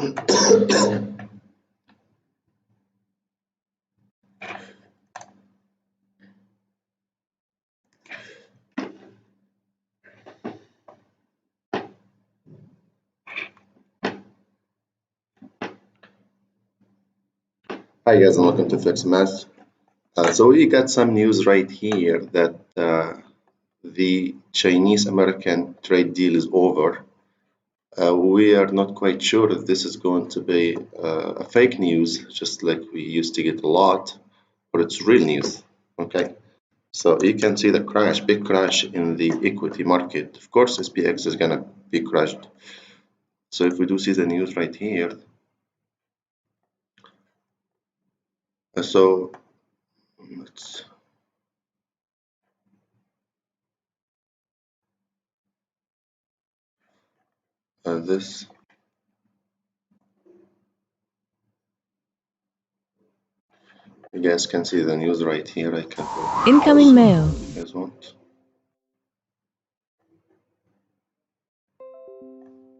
Hi guys and welcome to Fxmarketstrategyadmin. So we got some news right here that the Chinese-American trade deal is over. We are not quite sure if this is going to be a fake news, just like we used to get a lot, or it's real news. Okay, so you can see the crash, big crash in the equity market. Of course, SPX is gonna be crashed. So if we do see the news right here, so let's. This you guys can see the news right here. I can incoming mail. If you guys want.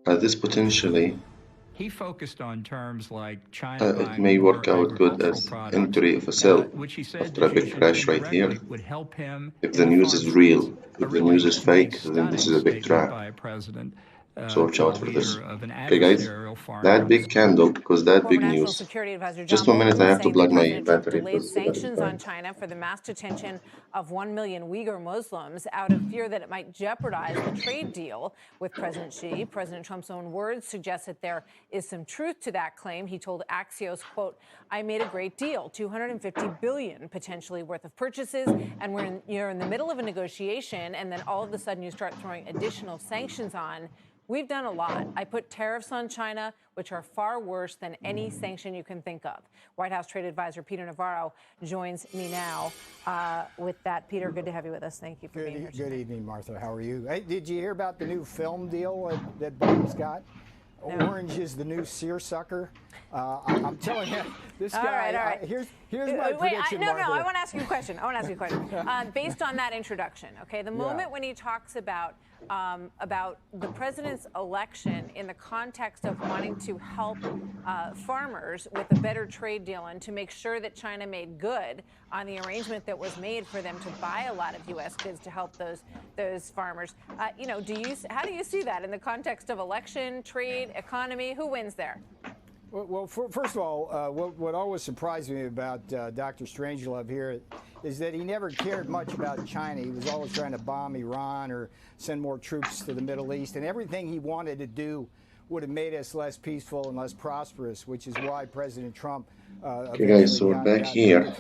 This potentially he focused on terms like China it may work out good as entry of a sell which he said after a big crash right here. would help him. If the news is real, if the news is fake, then this is a big trap. By a president. So watch out for this. Okay, guys, that big candle, because that big news. Just 1 minute, I have to plug my battery. Delayed sanctions on China for the mass detention of 1 million Uyghur Muslims out of fear that it might jeopardize the trade deal with President Xi. President Trump's own words suggest that there is some truth to that claim. He told Axios, quote, "I made a great deal, $250 billion potentially worth of purchases, and you're in the middle of a negotiation, and then all of a sudden you start throwing additional sanctions on. We've done a lot. I put tariffs on China, which are far worse than any sanction you can think of." White House trade advisor Peter Navarro joins me now with that. Peter, good to have you with us. Thank you for being here. Good evening, Martha. How are you? Hey, did you hear about the new film deal that Biden's got? No. Orange is the new seersucker. I'm telling you, this guy. All right. Here's my prediction. No. I want to ask you a question. Based on that introduction, okay, the moment when he talks about the president's election in the context of wanting to help farmers with a better trade deal and to make sure that China made good on the arrangement that was made for them to buy a lot of U.S. goods to help those farmers. How do you see that in the context of election, trade, economy? Who wins there? Well, first of all, what always surprised me about Dr. Strangelove here is that he never cared much about China. He was always trying to bomb Iran or send more troops to the Middle East, and everything he wanted to do would have made us less peaceful and less prosperous, which is why President Trump okay, guys, so we're back here.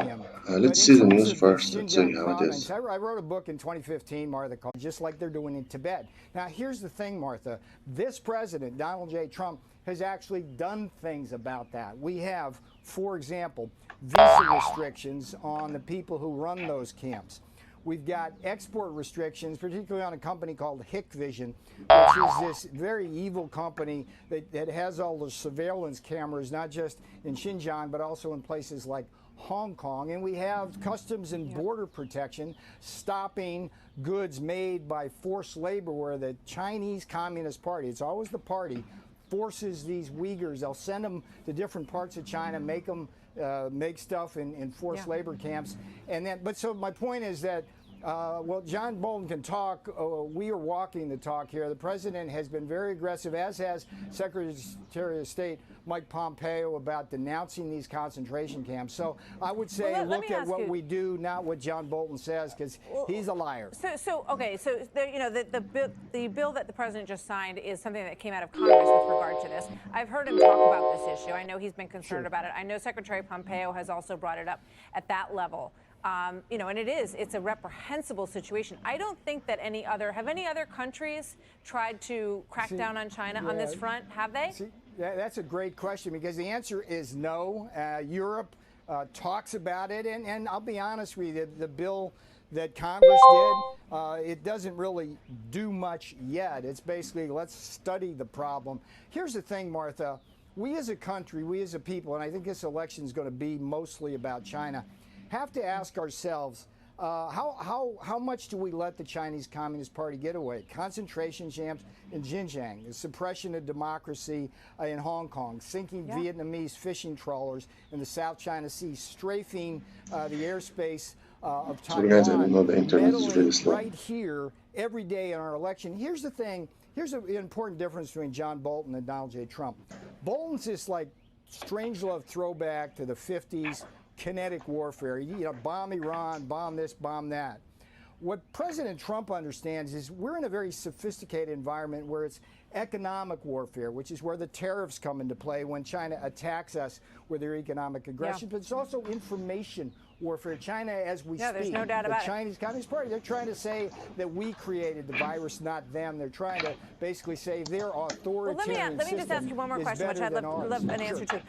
Let's see the news first. Let's see how it is. I wrote a book in 2015, Martha, called Just Like They're Doing in Tibet. Now, here's the thing, Martha. This president, Donald J. Trump, has actually done things about that. We have, for example, visa restrictions on the people who run those camps. We've got export restrictions, particularly on a company called Hikvision, which is this very evil company that has all the surveillance cameras, not just in Xinjiang, but also in places like Hong Kong. And we have Customs and Border Protection stopping goods made by forced labor, where the Chinese Communist Party, it's always the party, forces these Uyghurs. They'll send them to different parts of China, make them make stuff in forced labor camps. And then, so my point is that, well, John Bolton can talk. We are walking the talk here. The president has been very aggressive, as has Secretary of State Mike Pompeo, about denouncing these concentration camps. So I would say look at what we do, not what John Bolton says, because he's a liar. So the bill that the president just signed is something that came out of Congress with regard to this. I've heard him talk about this issue. I know he's been concerned about it. I know Secretary Pompeo has also brought it up at that level. And it's a reprehensible situation. I don't think that have any other countries tried to crack down on China on this front? Have they? That's a great question, because the answer is no. Europe talks about it, and I'll be honest with you, the bill that Congress did, it doesn't really do much yet. It's basically, let's study the problem. Here's the thing, Martha. We as a country, we as a people, and I think this election is going to be mostly about China, have to ask ourselves, How much do we let the Chinese Communist Party get away? Concentration camps in Xinjiang, the suppression of democracy in Hong Kong, sinking Vietnamese fishing trawlers in the South China Sea, strafing the airspace of So guys, I don't know, Taiwan, the internet is really meddling slow. right here every day in our election. Here's the thing. Here's an important difference between John Bolton and Donald J. Trump. Bolton's this like strangelove throwback to the 50s. Kinetic warfare, bomb Iran, bomb this, bomb that. What President Trump understands is we're in a very sophisticated environment where it's economic warfare, which is where the tariffs come into play when China attacks us with their economic aggression, but it's also information warfare. China, as we speak, there's no doubt about the Chinese Communist Party, they're trying to say that we created the virus, not them. They're trying to basically say their authoritarian let me just ask you one more question, which I'd love an answer to.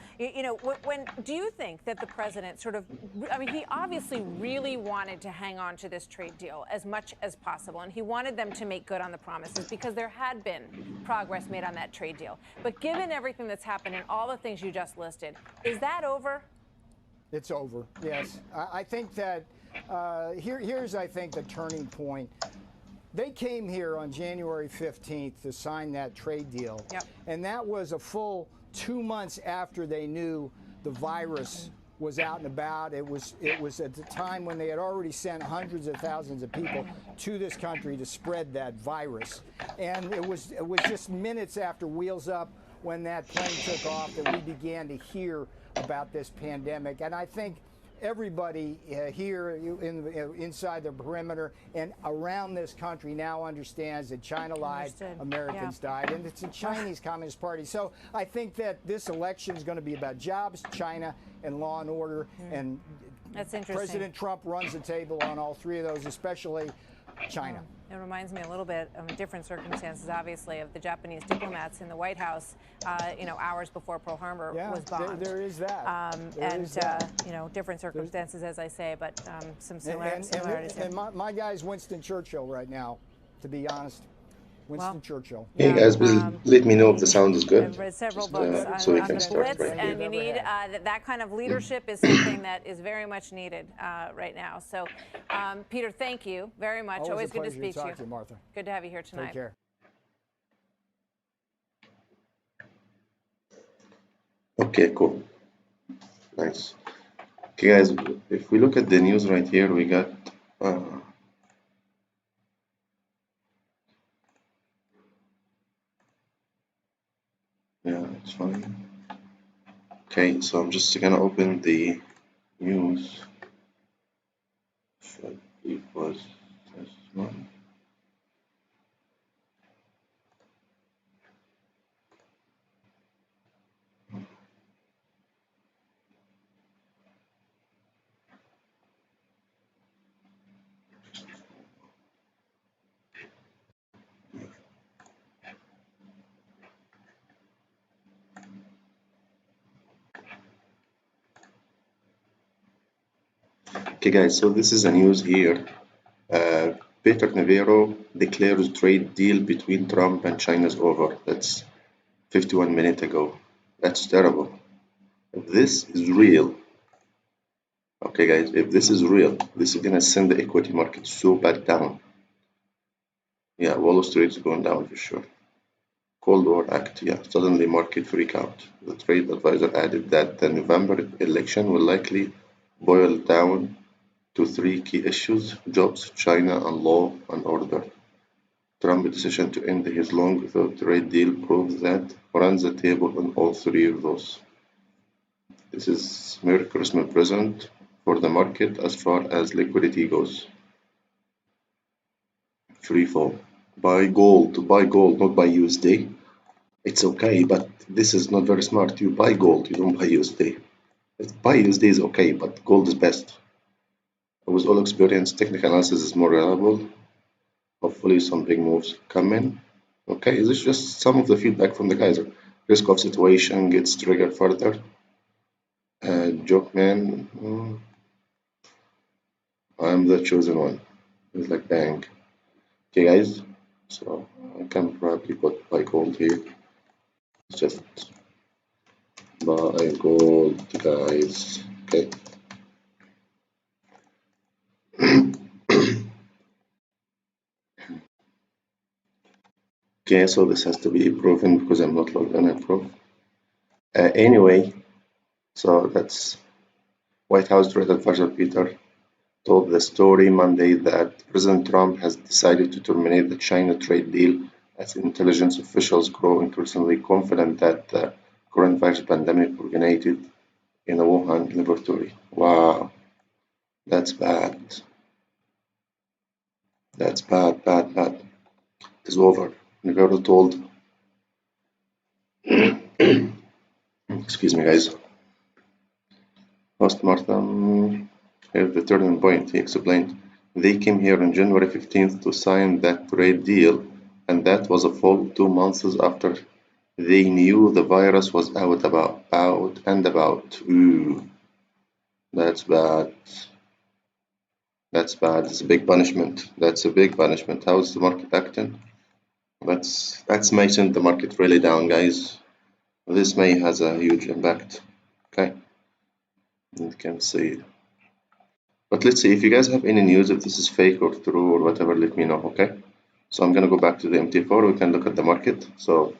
When do you think that the president he obviously really wanted to hang on to this trade deal as much as possible, and he wanted them to make good on the promises because there had been progress made on that trade deal. But given everything that's happened and all the things you just listed, is that over? It's over, yes. I think that here's, I think, the turning point. They came here on January 15th to sign that trade deal, and that was a full 2 months after they knew the virus was out and about. It was at the time when they had already sent hundreds of thousands of people to this country to spread that virus, and it was just minutes after Wheels Up when that plane took off that we began to hear about this pandemic. And I think everybody here inside the perimeter and around this country now understands that China lied, Americans died, and it's the Chinese Communist Party. So I think that this election is going to be about jobs, China, and law and order. And that's interesting. President Trump runs the table on all three of those, especially China. It reminds me a little bit of different circumstances, obviously, of the Japanese diplomats in the White House, hours before Pearl Harbor was bombed. There is that. Different circumstances, as I say, but some similarities. And my guy's Winston Churchill right now, to be honest. Winston Churchill. Hey guys, let me know if the sound is good. I've read several books so we on can the start Blitz, right and you need that kind of leadership is something that is very much needed right now. So, Peter, thank you very much. Always good to speak to you. Martha. Good to have you here tonight. Take care. Okay, cool. Nice. Okay, guys, if we look at the news right here, we got yeah, it's fine. Okay, so I'm just gonna open the news. It was this one. Okay guys, so this is the news here. Peter Navarro declares trade deal between Trump and China is over. That's 51 minutes ago. That's terrible. If this is real, okay guys, if this is real, this is gonna send the equity market so bad down. Yeah, Wall Street is going down for sure. Cold War Act, yeah, suddenly market freak out. The trade advisor added that the November election will likely boil down to three key issues: jobs, China, and law and order. Trump's decision to end his long-thought trade deal proves that runs the table on all three of those. This is Merry Christmas present for the market as far as liquidity goes. Free fall. Buy gold, not buy USD. It's okay, but this is not very smart. You buy gold, you don't buy USD. Buy USD is okay, but gold is best. With all experience, technical analysis is more reliable. Hopefully some big moves come in. Okay, this is just some of the feedback from the guys. Risk of situation gets triggered further. Joke man, I'm the chosen one. It's like bang. Okay guys, so I can probably put buy gold here. Just buy gold guys. Okay. Okay, so this has to be proven because I'm not logged in and proof. Anyway, so that's White House Director Roger Peter told the story Monday that President Trump has decided to terminate the China trade deal as intelligence officials grow increasingly confident that the coronavirus pandemic originated in a Wuhan laboratory. Wow, that's bad. That's bad, bad, bad. It is over. Never told. Excuse me, guys. Postmortem. Here's the turning point, he explained. They came here on January 15th to sign that trade deal, and that was a full 2 months after they knew the virus was out and about. Ooh, that's bad. That's bad. It's a big punishment. That's a big punishment. How is the market acting? That's making the market really down, guys. This may has a huge impact. Okay, you can see. But let's see if you guys have any news, if this is fake or true or whatever, let me know, okay? So I'm gonna go back to the MT4, we can look at the market. So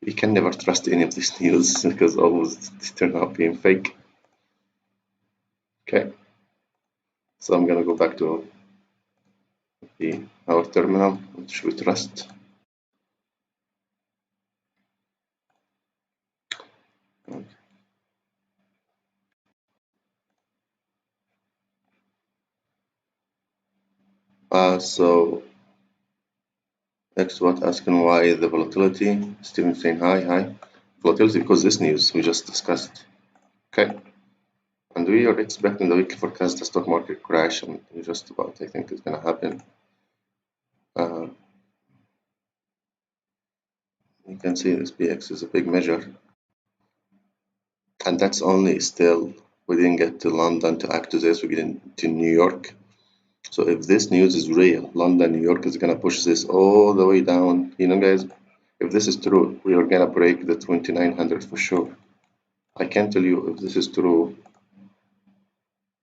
you can never trust any of this news because always they turn out being fake. Okay. So I'm gonna go back to our terminal, which we trust. Okay. So next what asking why the volatility. Steven saying hi. Volatility because this news we just discussed. Okay. And we are expecting the weekly forecast the stock market crash, and just about I think it's gonna happen. You can see this BX is a big measure, and that's only still we didn't get to London to act as this. We get into New York. So if this news is real, London, New York is gonna push this all the way down. You know, guys, if this is true, we are gonna break the 2900 for sure. I can't tell you if this is true.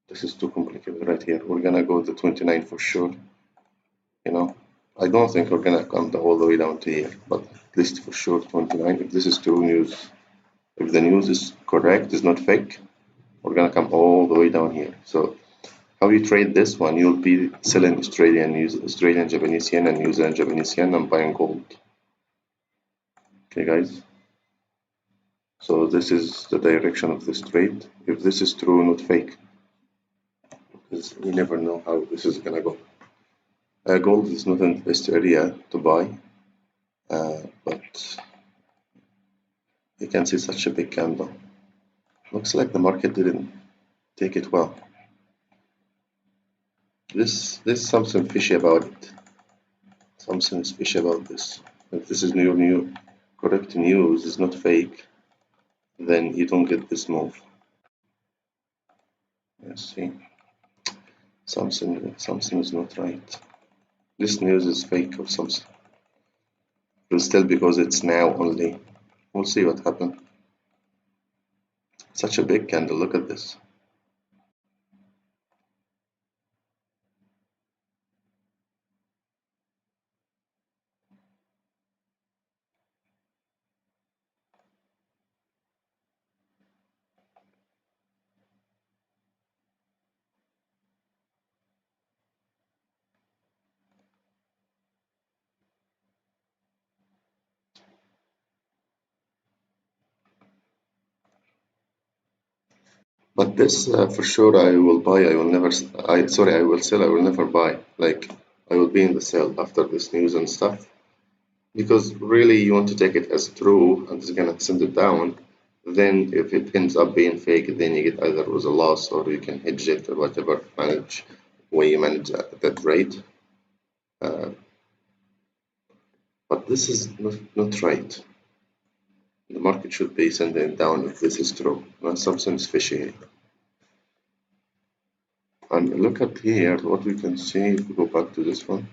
This is too complicated right here. We're gonna go to 29 for sure. You know, I don't think we're gonna come all the way down to here, but at least for sure 29. If this is true news, if the news is correct, is not fake, we're gonna come all the way down here. So how you trade this one, you'll be selling Australian Japanese yen and New Zealand Japanese yen and buying gold. Okay, guys. So this is the direction of this trade. If this is true, not fake, because we never know how this is gonna go. Gold is not in the best area to buy, but you can see such a big candle. Looks like the market didn't take it well. There's something fishy about it. Something is fishy about this. If this is correct news, is not fake, then you don't get this move. Let's see. Something is not right. This news is fake or something. But still, because it's now only. We'll see what happens. Such a big candle, look at this. But this for sure I will buy. I will never. I will sell. I will never buy. Like I will be in the sell after this news and stuff. Because really you want to take it as true and it's gonna send it down. Then if it ends up being fake, then you get either with a loss or you can hedge it or whatever way you manage that rate. But this is not right. The market should be sending it down if this is true. Now something's fishy here. And look at here, what we can see if we go back to this one.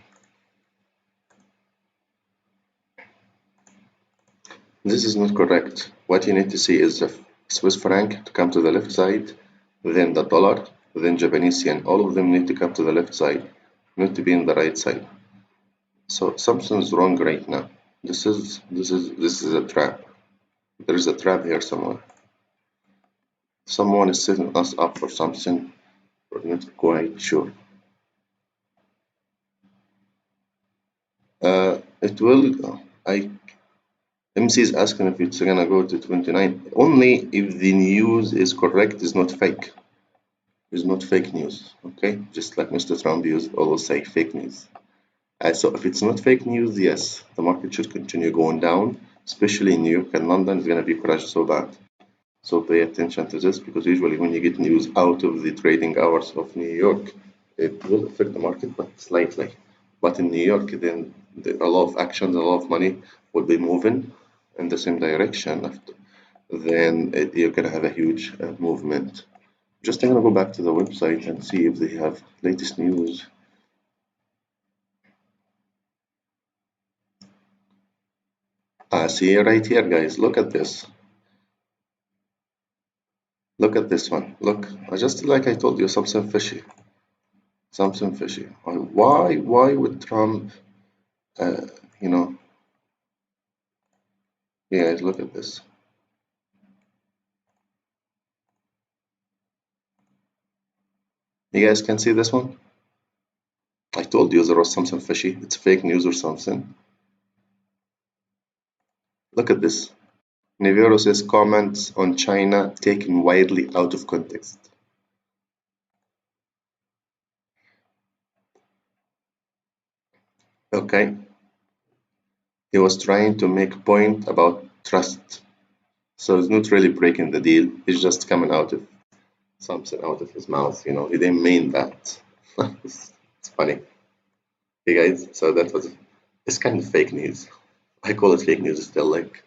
This is not correct. What you need to see is the Swiss franc to come to the left side, then the dollar, then Japanese yen. All of them need to come to the left side, not to be in the right side. So something's wrong right now. This is a trap. There is a trap here somewhere. Someone is setting us up for something. We're not quite sure. It will. MC is asking if it's gonna go to 29. Only if the news is correct, is not fake. It's not fake news. Okay, just like Mr. Trump used always say fake news. So if it's not fake news, yes, the market should continue going down, especially in New York and London. It's gonna be crashed so bad. So pay attention to this, because usually when you get news out of the trading hours of New York, it will affect the market, but slightly. But in New York, then a lot of actions, a lot of money will be moving in the same direction. Then you're gonna have a huge movement. Just gonna go back to the website and see if they have latest news. See right here, guys. Look at this. Look at this one. Look, just like I told you, something fishy. Something fishy. Why would Trump, uh, you know, you guys look at this. You guys can see this one? I told you there was something fishy. It's fake news or something. Look at this. Nivero says comments on China taken widely out of context. Okay. He was trying to make a point about trust. So he's not really breaking the deal. He's just coming out of something out of his mouth. He didn't mean that. It's funny. Hey guys, so that was, it's kind of fake news. I call it fake news still, like.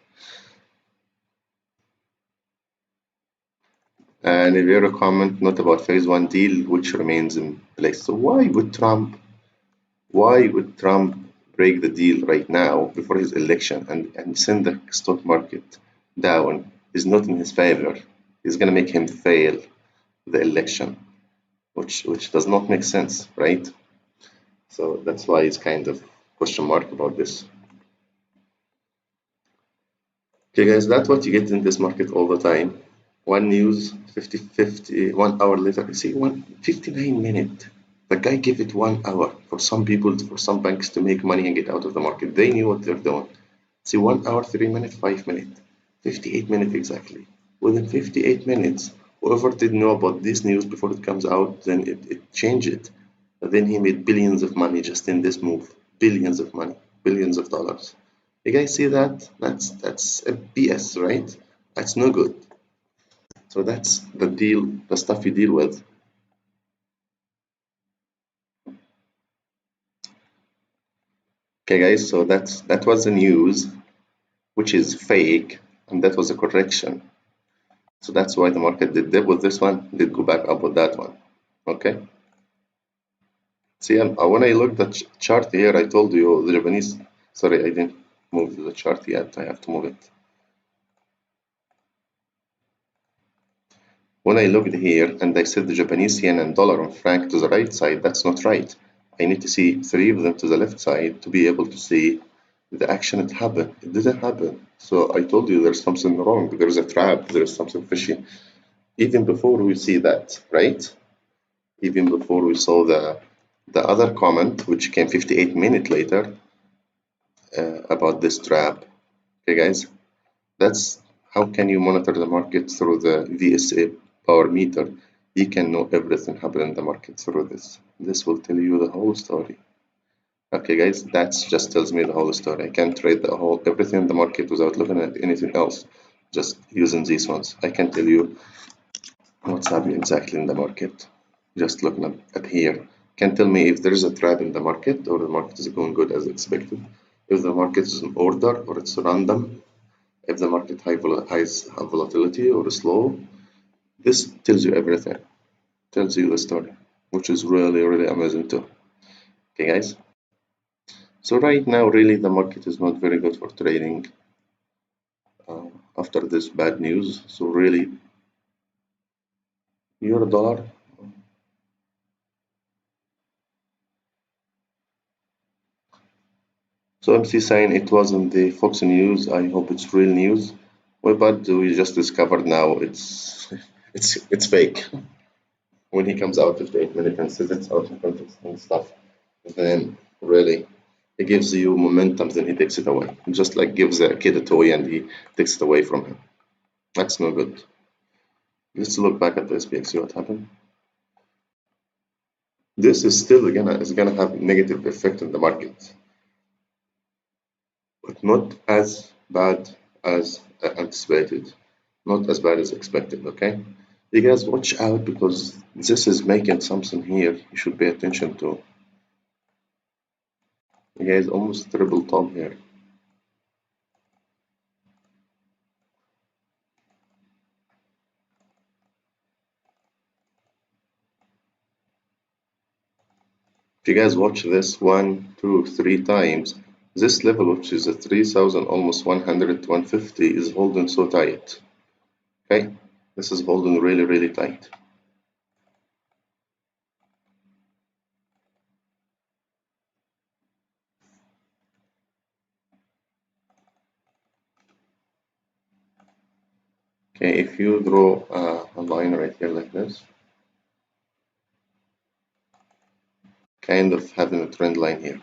And if you have a comment, not about phase one deal, which remains in place. So why would Trump break the deal right now before his election and send the stock market down? Is not in his favor. He's gonna make him fail the election, which does not make sense, right? So that's why it's kind of question mark about this. Okay guys, that's what you get in this market all the time. One news, 50, 1 hour later, you see 59 minutes. The guy gave it 1 hour for some people, for some banks to make money and get out of the market. They knew what they're doing. See, 1 hour, 3 minutes, 5 minutes, 58 minutes exactly. Within 58 minutes, whoever didn't know about this news before it comes out, then it changed it. Then he made billions of money just in this move. Billions of money, billions of dollars. You guys see that? That's a BS, right? That's no good. So that's the deal, the stuff you deal with. Okay, guys. So that was the news, which is fake, and that was a correction. So that's why the market did dip with this one, did go back up with that one. Okay. See, when I looked at the chart here, I told you the Japanese. Sorry, I didn't move the chart yet. I have to move it. When I looked here and I said the Japanese yen and dollar and franc to the right side, that's not right. I need to see 3 of them to the left side to be able to see the action that happened. It didn't happen. So I told you there's something wrong. There's a trap. There's something fishy. Even before we see that, right? Even before we saw the other comment, which came 58 minutes later, about this trap. Okay, guys, that's how can you monitor the market through the VSA power meter. You can know everything happening in the market through this. This will tell you the whole story. Okay, guys, that just tells me the whole story. I can trade everything in the market without looking at anything else, just using these ones. I can tell you what's happening exactly in the market. Just looking at here can tell me if there is a trap in the market or the market is going good as expected. If the market is in order or it's random, if the market has high volatility or slow, this tells you everything. Tells you the story, which is really, really amazing too. Okay, guys. So right now, really, the market is not very good for trading after this bad news. So really, euro dollar. So MC saying it wasn't the Fox News. I hope it's real news. Well, but we just discovered now it's fake. When he comes out of the 8 minute and says it's out of context and stuff, then really it gives you momentum, then he takes it away. Just like gives a kid a toy and he takes it away from him. That's no good. Let's look back at the SPX, see what happened. This is still gonna have negative effect on the market, but not as bad as anticipated, not as bad as expected. Okay, you guys watch out because this is making something here you should pay attention to. You guys almost triple top here. If you guys watch this 1, 2, 3 times, this level, which is at 3,000, almost 100 to 150, is holding so tight. Okay, this is holding really, really tight. Okay, if you draw a line right here like this, kind of having a trend line here.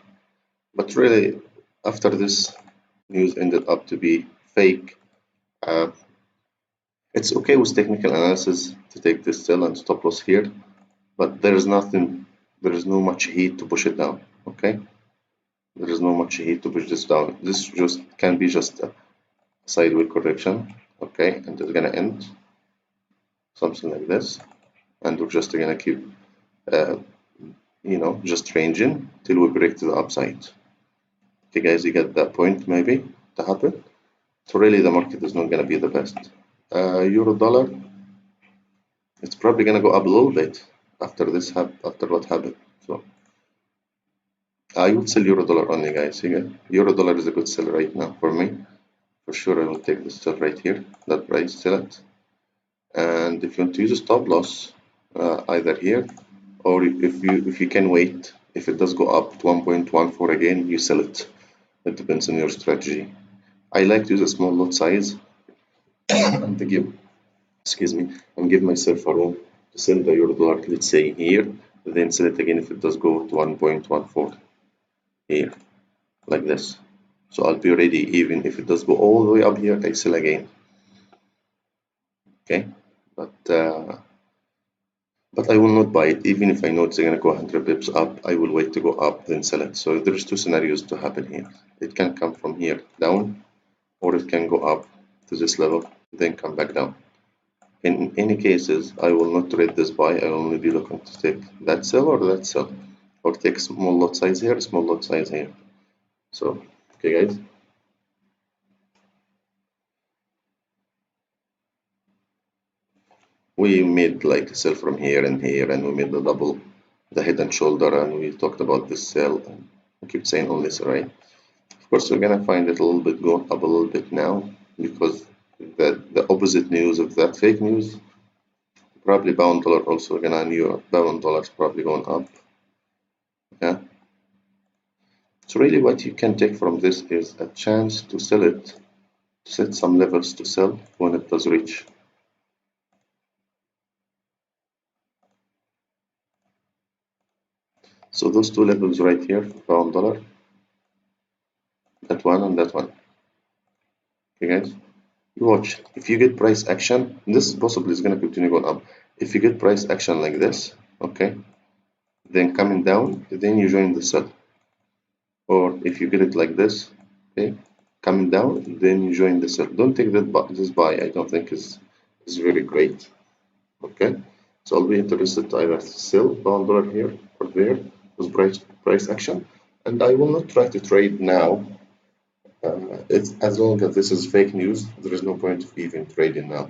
But really, after this news ended up to be fake, it's okay with technical analysis to take this sell and stop loss here, but there is no much heat to push it down. Okay, there is no much heat to push this down. This just can be just a sideways correction. Okay, and it's gonna end something like this, and we're just gonna keep just ranging till we break to the upside. Okay guys, you get that point maybe to happen. So really the market is not gonna be the best. Euro dollar, it's probably gonna go up a little bit after what happened. So I would sell euro dollar only, guys. Euro dollar is a good sell right now for me. For sure I will take this sell right here, that price, sell it. And if you want to use a stop loss, either here, or if you can wait, if it does go up to 1.14 again, you sell it. It depends on your strategy. I like to use a small lot size and to give myself a room to sell the euro dollar, let's say here, then sell it again if it does go to 1.14 here, like this. So I'll be ready even if it does go all the way up here, I sell again. Okay, but I will not buy it even if I know it's gonna go 100 pips up. I will wait to go up, then sell it. So there's two scenarios to happen here. It can come from here down, or it can go up to this level, then come back down. In any cases, I will not trade this buy. I will only be looking to take that sell or that sell, or take small lot size here, small lot size here. So, okay, guys. We made like a sell from here, and we made the double, the head and shoulder, and we talked about this sell. And I keep saying only sell, right? Of course, we're gonna find it a little bit going up a little bit now because the opposite news of that fake news. Probably pound dollar also gonna new pound dollars probably going up. Yeah. So really what you can take from this is a chance to sell it, to set some levels to sell when it does reach. So those two levels right here, pound dollar, that one and that one. Okay guys, you watch. If you get price action, this possibly is gonna continue going up. If you get price action like this, okay, then coming down, then you join the sell. Or if you get it like this, okay, coming down, then you join the sell. Don't take this buy. I don't think is very great. Okay, so I'll be interested to either sell pound dollar here or there with price action, and I will not try to trade now. It's as long as this is fake news, there is no point of even trading now.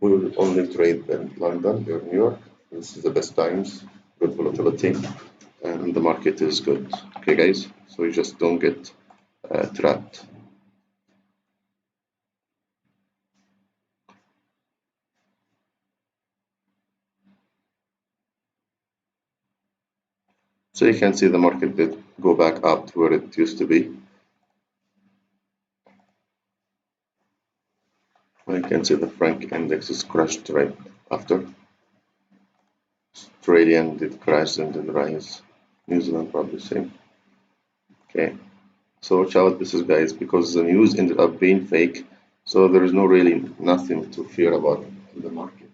We will only trade in London or New York. This is the best times, good volatility, and the market is good. Okay, guys, so you just don't get trapped. So you can see the market did go back up to where it used to be. can see the Frank index is crashed right after. Australian did crash and did rise. New Zealand probably same. Okay, so watch out, this is guys, because the news ended up being fake, so there is no really nothing to fear about in the market.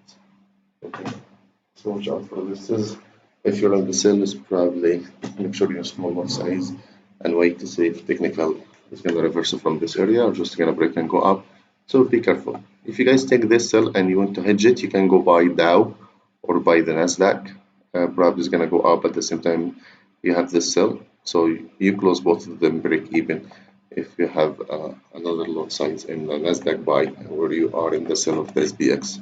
Okay, so watch out for this. If you're on the sell, is probably make sure you're small lot size and wait to see if technical is gonna reverse from this area or just gonna break and go up. So be careful. If you guys take this sell and you want to hedge it, you can go buy Dow or buy the Nasdaq. Probably is gonna go up at the same time you have this sell. So you close both of them break even if you have another lot size in the Nasdaq buy where you are in the sell of the SPX,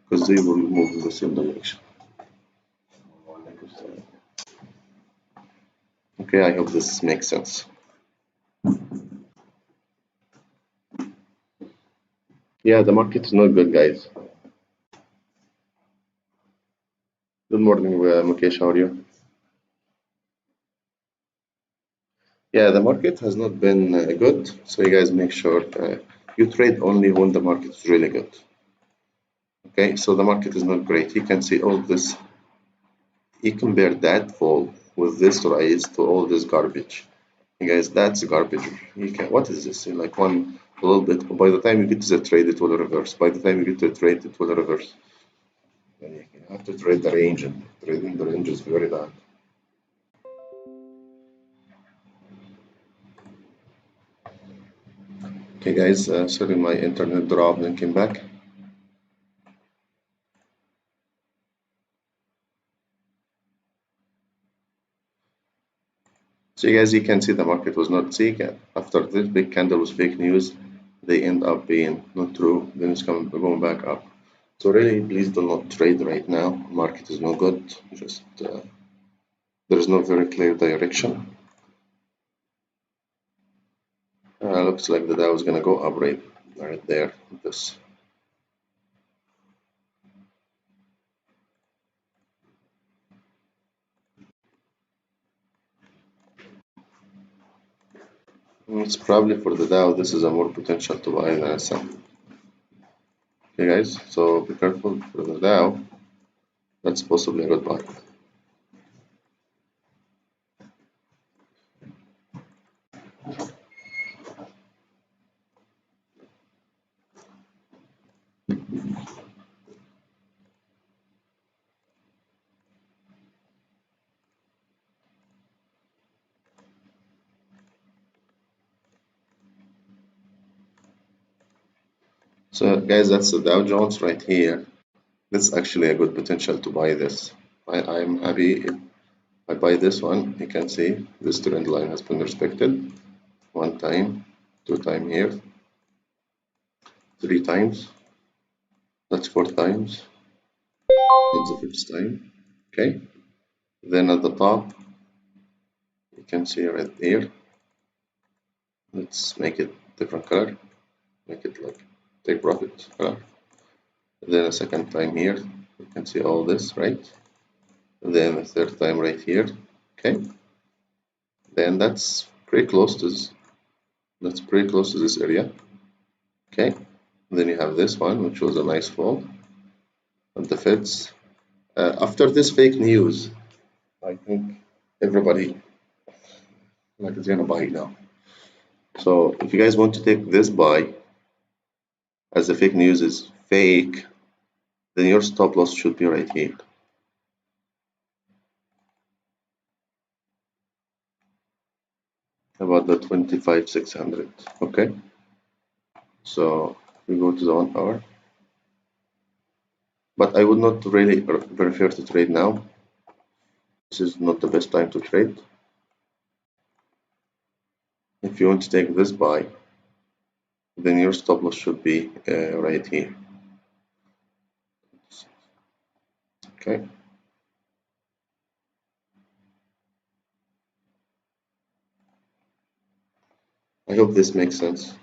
because they will move in the same direction. Okay, I hope this makes sense. Yeah, the market is not good, guys. Good morning, Mukesh. How are you? Yeah, the market has not been good, so you guys make sure you trade only when the market is really good. Okay, so the market is not great. You can see all this. You compare that fall with this rise to all this garbage. You guys, that's garbage. You can. What is this? Like one a little bit. By the time you get to the trade, it will reverse. By the time you get to the trade, it will reverse. And you have to trade the range, and trading the range is very bad. Okay, guys. Sorry, my internet dropped and came back. So you guys, you can see the market was not seeking. After this big candle was fake news, they end up being not true. Then it's going back up. So really, please do not trade right now. Market is no good. Just there is no very clear direction. Looks like the Dow is gonna go up right there. This. It's probably for the Dow. This is a more potential to buy than a sell. Okay, guys. So be careful for the Dow. That's possibly a good buy. So guys, that's the Dow Jones right here. That's actually a good potential to buy this. I'm happy if I buy this one. You can see this trend line has been respected. One time, two times here, three times. That's four times. It's the fifth time. Okay. Then at the top, you can see right here. Let's make it different color. Make it like take profit color. Then a second time here. You can see all this, right? Then a third time right here. Okay. Then that's pretty close to this. That's pretty close to this area. Okay. Then you have this one, which was a nice fall of the fits. After this fake news, I think everybody like is gonna buy now. So if you guys want to take this buy, as the fake news is fake, then your stop loss should be right here. About the 25,600. Okay. So we go to the 1 hour. But I would not really prefer to trade now. This is not the best time to trade. If you want to take this buy, then your stop loss should be right here. Okay. I hope this makes sense.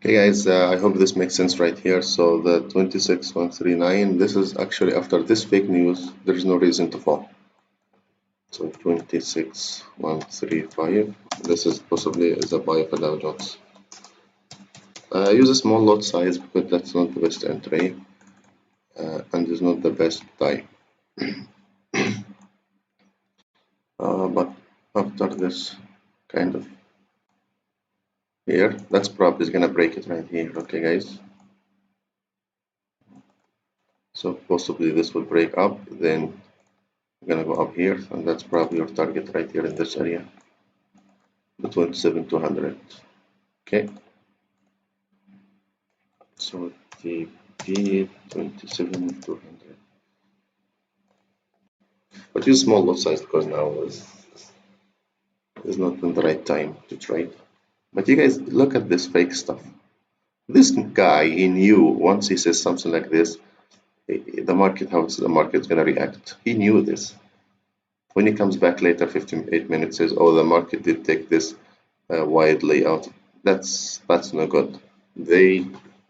Okay guys, I hope this makes sense right here. So the 26139, this is actually after this fake news, there's no reason to fall. So 26135, this is possibly is a buy for Dow Jones. Use a small lot size because that's not the best entry and is not the best buy. But after this kind of here, that's probably gonna break it right here. Okay guys, so possibly this will break up, then we're gonna go up here, and that's probably your target right here in this area, the 27,200. Okay, so TP 27,200, but use small lot size because now is not in the right time to trade. But you guys look at this fake stuff. This guy, he knew once he says something like this, the market, how the market's gonna react. He knew this. When he comes back later, 58 minutes, says, "Oh, the market did take this widely out." That's no good. They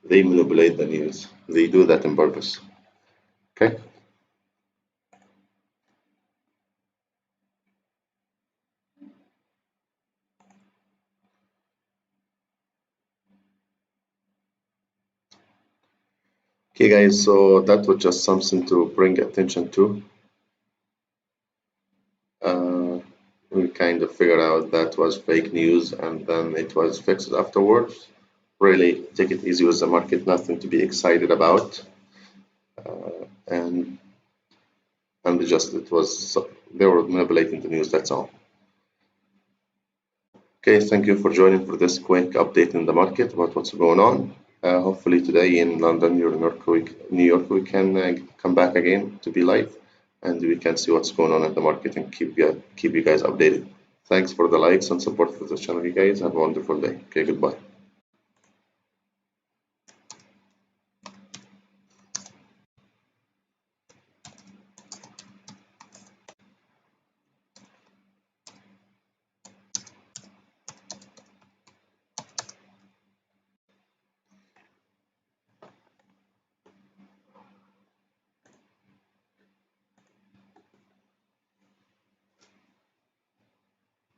manipulate the news. They do that on purpose. Okay. Okay, guys. So that was just something to bring attention to. We kind of figured out that was fake news, and then it was fixed afterwards. Really take it easy with the market. Nothing to be excited about. And just it was they were manipulating the news. That's all. Okay, thank you for joining for this quick update in the market about what's going on. Hopefully today in London, New York, we can come back again to be live, and we can see what's going on in the market and keep you guys updated. Thanks for the likes and support for the channel, you guys. Have a wonderful day. Okay, goodbye.